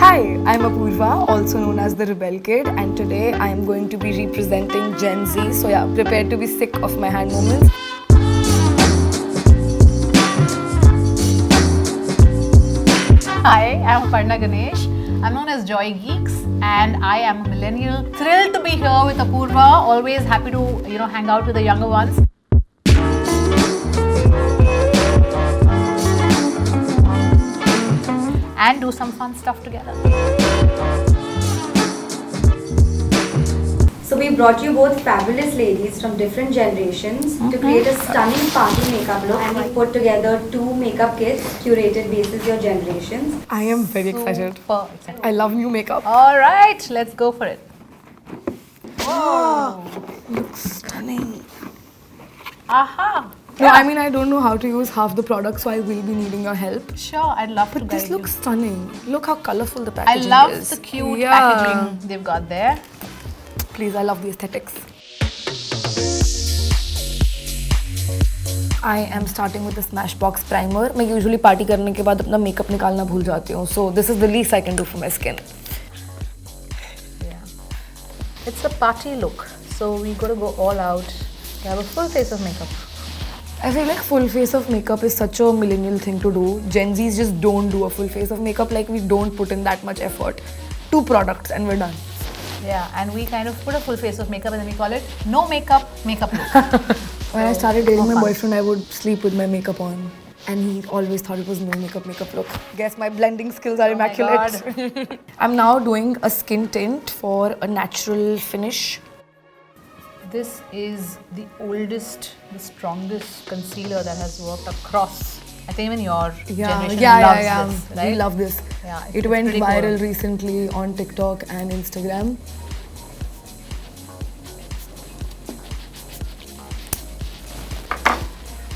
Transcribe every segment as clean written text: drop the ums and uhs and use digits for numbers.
Hi, I'm Apurva, also known as the Rebel Kid, and today I am going to be representing Gen Z. So yeah, prepare to be sick of my hand movements. Hi, I'm Aparna Ganesh. I'm known as JoyGeeks and I am a millennial. Thrilled to be here with Apurva. Always happy to, hang out with the younger ones. And do some fun stuff together. So we brought you both fabulous ladies from different generations to create a stunning party makeup look, and we put together 2 makeup kits curated basis your generations. I am very excited. Super. I love new makeup. Alright, let's go for it. Wow, looks stunning. Aha! No, I mean I don't know how to use half the products, so I will be needing your help. Sure, I'd love to But guide this you. looks stunning. Look how colorful the I packaging love is. the cute packaging they've got there. Please, I love the aesthetics. I am starting with the Smashbox Primer. मैं usually party करने के बाद अपना makeup निकालना भूल जाती हूँ. So this is the least I can do for my skin. Yeah. It's a party look, so we got to go all out. We have a full face of makeup. I feel like full face of makeup is such a millennial thing to do. Gen Zs just don't do a full face of makeup. Like we don't put in that much effort. 2 products and we're done. Yeah, and we kind of put a full face of makeup and then we call it no makeup, makeup look. When I started dating my fun. boyfriend, I would sleep with my makeup on. And he always thought it was no makeup look. Guess my blending skills are immaculate. I'm now doing a skin tint for a natural finish. This is the oldest, the strongest concealer that has worked across. I think even your generation loves this, right? We love this. Yeah, it went pretty viral cool. recently on TikTok and Instagram.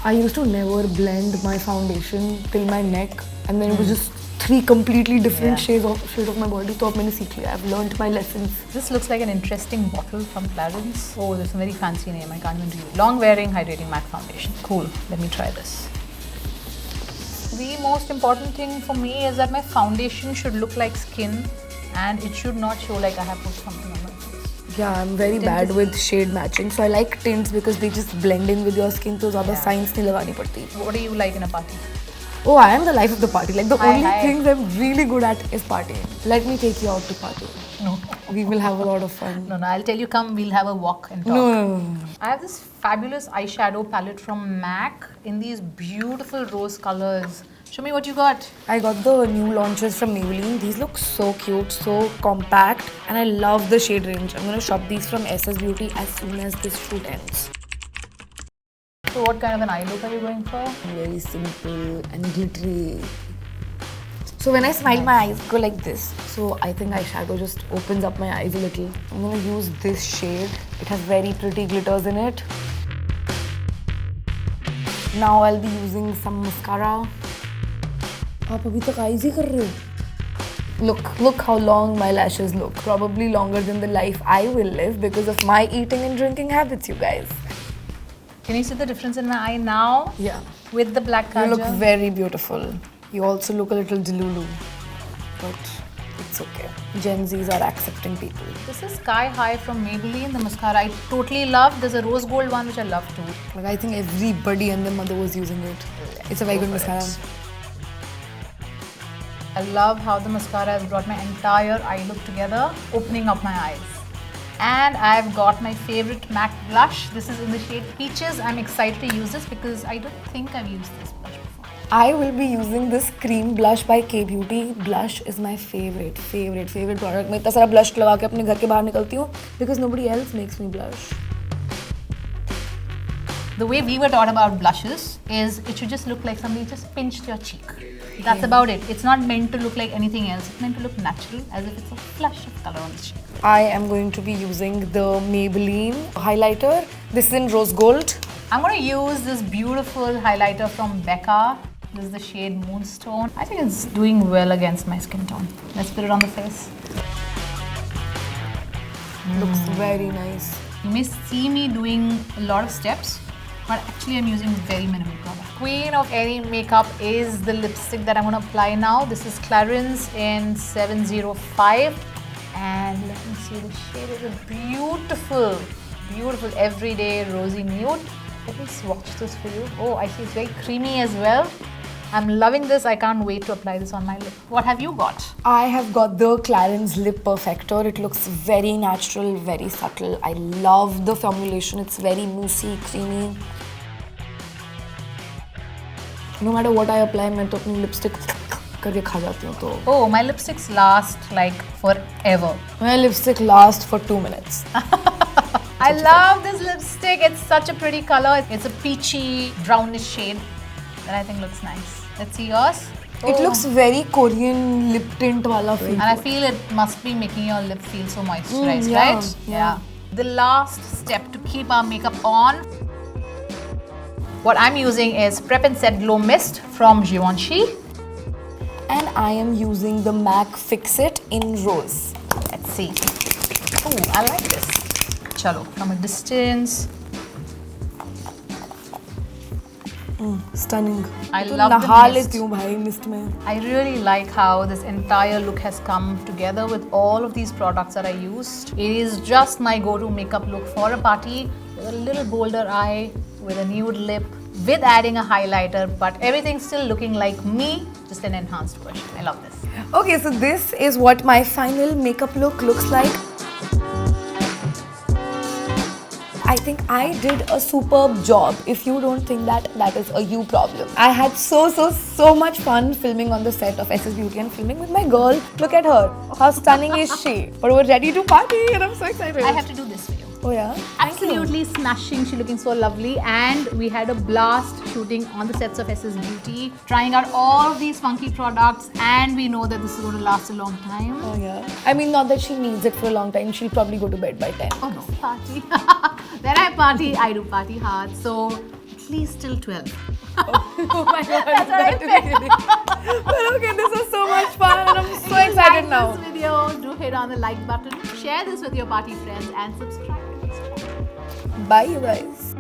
I used to never blend my foundation till my neck, and then it was just 3 completely different shades of my body. So मैंने सीख लिया. I've learned my lessons. This looks like an interesting bottle from Clarins. Oh, there's a very fancy name. I can't even read. Long wearing hydrating matte foundation. Cool. Let me try this. The most important thing for me is that my foundation should look like skin and it should not show like I have put something on my face. Yeah, I'm very bad with shade matching. So I like tints because they just blend in with your skin. So ज़्यादा science नहीं लगानी पड़ती. What do you like in a party? Oh, I am the life of the party. Like the only hi. thing I'm really good at is partying. Let me take you out to party. No. We will have a lot of fun. No, I'll tell you, come, we'll have a walk and talk. No. I have this fabulous eyeshadow palette from M.A.C in these beautiful rose colors. Show me what you got. I got the new launches from Maybelline. These look so cute, so compact, and I love the shade range. I'm gonna shop these from SSBeauty as soon as this shoot ends. So what kind of an eye look are you going for? Very simple and glittery. So when I smile, my eyes go like this. So I think eyeshadow just opens up my eyes a little. I'm gonna use this shade. It has very pretty glitters in it. Now I'll be using some mascara. आप अभी तक eyes ही कर रहे हो? Look how long my lashes look. Probably longer than the life I will live because of my eating and drinking habits, you guys. Can you see the difference in my eye now? Yeah. With the black kajal? You look very beautiful. You also look a little delulu. But it's okay. Gen Zs are accepting people. This is Sky High from Maybelline, the mascara I totally love. There's a rose gold one which I love too. Like I think everybody and their mother was using it. It's a very good mascara. I love how the mascara has brought my entire eye look together, opening up my eyes. And I've got my favorite MAC blush. This is in the shade Peaches. I'm excited to use this because I don't think I've used this blush before. I will be using this cream blush by K Beauty. Blush is my favorite product. मैं इतना सारा blush लगा के अपने घर के बाहर निकलती हूँ because nobody else makes me blush. The way we were taught about blushes is it should just look like somebody just pinched your cheek. That's about it. It's not meant to look like anything else. It's meant to look natural, as if it's a flush of color on the cheek. I am going to be using the Maybelline Highlighter. This is in rose gold. I'm going to use this beautiful highlighter from Becca. This is the shade Moonstone. I think it's doing well against my skin tone. Let's put it on the face. Looks very nice. You may see me doing a lot of steps But actually I'm using very minimal product. Queen of any makeup is the lipstick that I'm going to apply now. This is Clarins in 705. And let me see, the shade is a beautiful, beautiful everyday rosy nude. Let me swatch this for you. Oh, I see it's very creamy as well. I'm loving this. I can't wait to apply this on my lip. What have you got? I have got the Clarins Lip Perfector. It looks very natural, very subtle. I love the formulation. It's very moussey, creamy. No matter what I apply, मैं तो अपनी lipstick करके खा जाती हूँ तो. Oh, my lipsticks last like forever. My lipstick lasts for 2 minutes. I love this lipstick. It's such a pretty color. It's a peachy, brownish shade that I think looks nice. Let's see yours. It looks very Korean lip tint wala feel. And I feel it must be making your lip feel so moisturized, yeah, right? yeah. The last step to keep our makeup on. What I'm using is Prep and Set Glow Mist from Givenchy. And I am using the M.A.C Fix It in Rose. Let's see. Oh, I like this. Chalo, from a distance. Stunning. I love the mist. लेती हूँ भाई mist में. I really like how this entire look has come together with all of these products that I used. It is just my go-to makeup look for a party with a little bolder eye, with a nude lip, with adding a highlighter, but everything still looking like me, just an enhanced version. I love this. Okay, so this is what my final makeup look looks like. I think I did a superb job. If you don't think that, that is a you problem. I had so much fun filming on the set of SSBeauty and filming with my girl. Look at her. How stunning is she? But we're ready to party and I'm so excited. I have to do this for you. Oh yeah? Absolutely smashing. She's looking so lovely, and we had a blast shooting on the sets of SSBeauty, trying out all of these funky products, and we know that this is going to last a long time. Oh yeah. I mean, not that she needs it for a long time. She'll probably go to bed by 10. Oh no, party. When I party, I do party hard. So at least till 12. Oh my god. That's what I said. But okay, this was so much fun and I'm so excited now. If you like this video, do hit on the like button, share this with your party friends, and subscribe to this channel. Bye you guys.